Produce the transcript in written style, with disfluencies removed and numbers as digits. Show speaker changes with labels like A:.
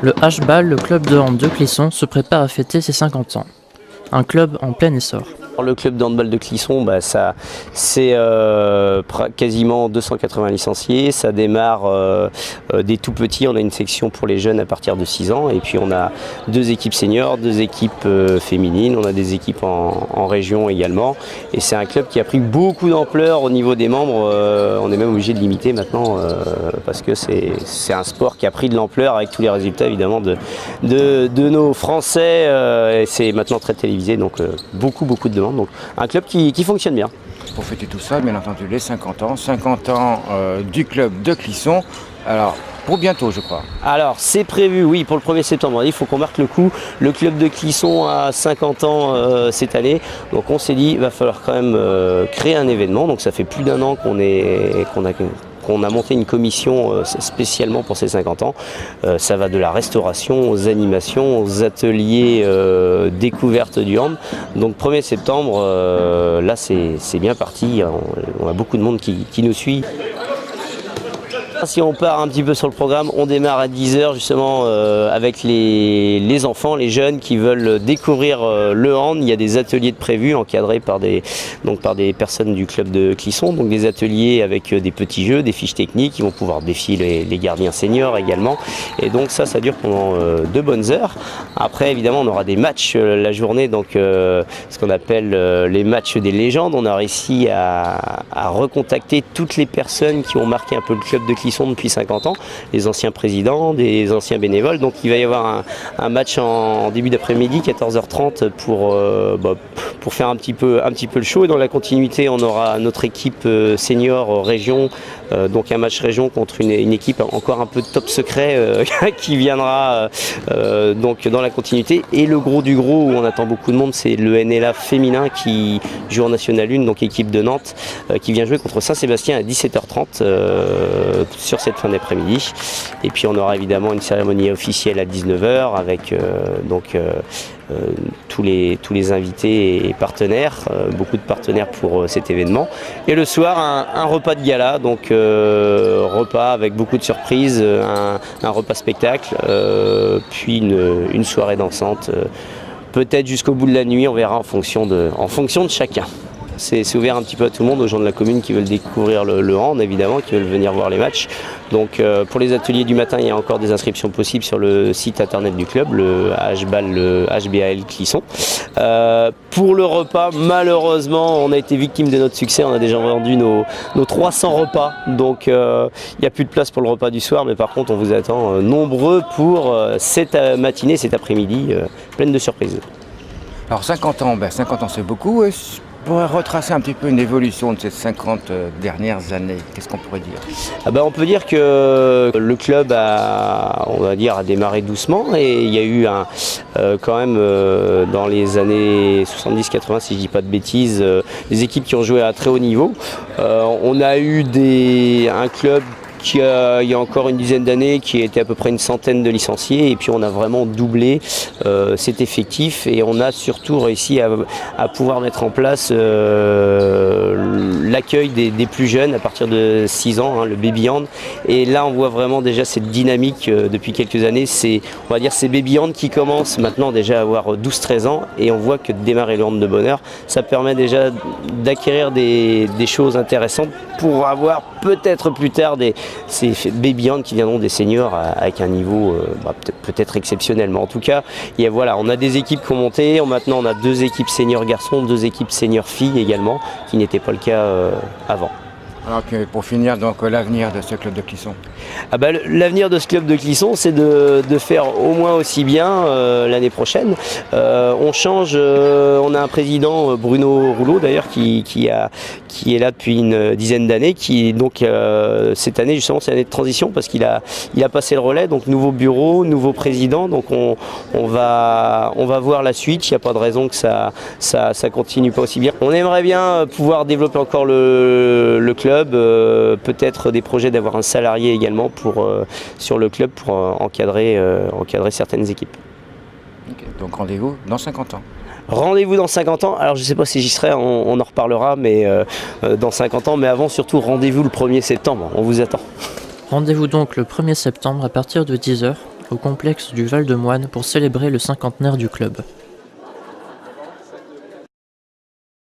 A: Le H-Ball, le club de hand de Clisson, se prépare à fêter ses 50 ans. Un club en plein essor.
B: Le club de handball de Clisson, c'est quasiment 280 licenciés. Ça démarre des tout petits. On a une section pour les jeunes à partir de 6 ans. Et puis on a 2 équipes seniors, 2 équipes féminines. On a des équipes en région également. Et c'est un club qui a pris beaucoup d'ampleur au niveau des membres. On est même obligé de limiter maintenant parce que c'est un sport qui a pris de l'ampleur avec tous les résultats évidemment de nos Français. Et c'est maintenant très télévisé, donc beaucoup de demandes. Donc un club qui fonctionne bien.
C: Pour fêter tout ça, bien entendu, les 50 ans du club de Clisson. Alors, pour bientôt, je crois.
B: Alors, c'est prévu, oui, pour le 1er septembre. Il faut qu'on marque le coup. Le club de Clisson a 50 ans cette année. Donc, on s'est dit, il va falloir quand même créer un événement. Donc, ça fait plus d'1 an qu'on a monté une commission spécialement pour ces 50 ans. Ça va de la restauration aux animations, aux ateliers découvertes du hand. Donc 1er septembre, là c'est bien parti, on a beaucoup de monde qui nous suit. Si on part un petit peu sur le programme, on démarre à 10h justement avec les enfants, les jeunes qui veulent découvrir le hand. Il y a des ateliers de prévus encadrés par des personnes du club de Clisson, donc des ateliers avec des petits jeux, des fiches techniques, ils vont pouvoir défier les gardiens seniors également. Et donc ça dure pendant 2 bonnes heures. Après évidemment on aura des matchs la journée, donc ce qu'on appelle les matchs des légendes. On a réussi à recontacter toutes les personnes qui ont marqué un peu le club de Clisson depuis 50 ans, les anciens présidents, des anciens bénévoles. Donc il va y avoir un match en début d'après-midi, 14h30 pour faire un petit peu le show. Et dans la continuité, on aura notre équipe senior région, donc un match région contre une équipe encore un peu top secret qui viendra donc dans la continuité. Et le gros du gros où on attend beaucoup de monde, c'est le NLA féminin qui joue en National 1, donc équipe de Nantes, qui vient jouer contre Saint-Sébastien à 17h30 sur cette fin d'après-midi. Et puis on aura évidemment une cérémonie officielle à 19h avec tous les invités et partenaires, beaucoup de partenaires pour cet événement. Et le soir, un repas de gala, donc repas avec beaucoup de surprises, un repas spectacle, puis une soirée dansante, peut-être jusqu'au bout de la nuit, on verra en fonction de chacun. C'est ouvert un petit peu à tout le monde, aux gens de la commune qui veulent découvrir le hand évidemment, qui veulent venir voir les matchs. Donc pour les ateliers du matin, il y a encore des inscriptions possibles sur le site internet du club, le HBAL Clisson. Pour le repas, malheureusement, on a été victime de notre succès, on a déjà vendu nos 300 repas. Donc il n'y a plus de place pour le repas du soir, mais par contre on vous attend nombreux pour cette matinée, cet après-midi, pleine de surprises.
C: Alors 50 ans c'est beaucoup. On pourrait retracer un petit peu une évolution de ces 50 dernières années. Qu'est-ce qu'on pourrait dire ?
B: On peut dire que le club a démarré doucement et il y a eu quand même dans les années 70-80, si je dis pas de bêtises, des équipes qui ont joué à très haut niveau. On a eu un club il y a encore une dizaine d'années qui était à peu près une centaine de licenciés, et puis on a vraiment doublé cet effectif et on a surtout réussi à pouvoir mettre en place l'accueil des plus jeunes à partir de 6 ans, le baby hand. Et là on voit vraiment déjà cette dynamique depuis quelques années, on va dire ces baby hand qui commencent maintenant déjà à avoir 12-13 ans, et on voit que de démarrer le hand de bonheur, ça permet déjà d'acquérir des choses intéressantes pour avoir peut-être plus tard ces baby hand qui viendront des seniors avec un niveau peut-être exceptionnel. Mais en tout cas, on a des équipes qui ont monté. Maintenant, on a 2 équipes seniors garçons, 2 équipes seniors filles également, qui n'était pas le cas avant.
C: Alors pour finir, donc l'avenir de ce club de Clisson.
B: L'avenir de ce club de Clisson, c'est de faire au moins aussi bien l'année prochaine. On change, on a un président, Bruno Rouleau d'ailleurs, qui est là depuis une dizaine d'années, qui donc cette année justement c'est l'année de transition parce qu'il a passé le relais, donc nouveau bureau, nouveau président, donc on va voir la suite. Il n'y a pas de raison que ça continue pas aussi bien. On aimerait bien pouvoir développer encore le club. Peut-être des projets d'avoir un salarié également sur le club pour encadrer certaines équipes.
C: Okay, donc rendez-vous dans 50 ans.
B: Rendez-vous dans 50 ans, alors je ne sais pas si j'y serai, on en reparlera, mais dans 50 ans, mais avant surtout rendez-vous le 1er septembre, on vous attend.
A: Rendez-vous donc le 1er septembre à partir de 10h au complexe du Val-de-Moine pour célébrer le cinquantenaire du club.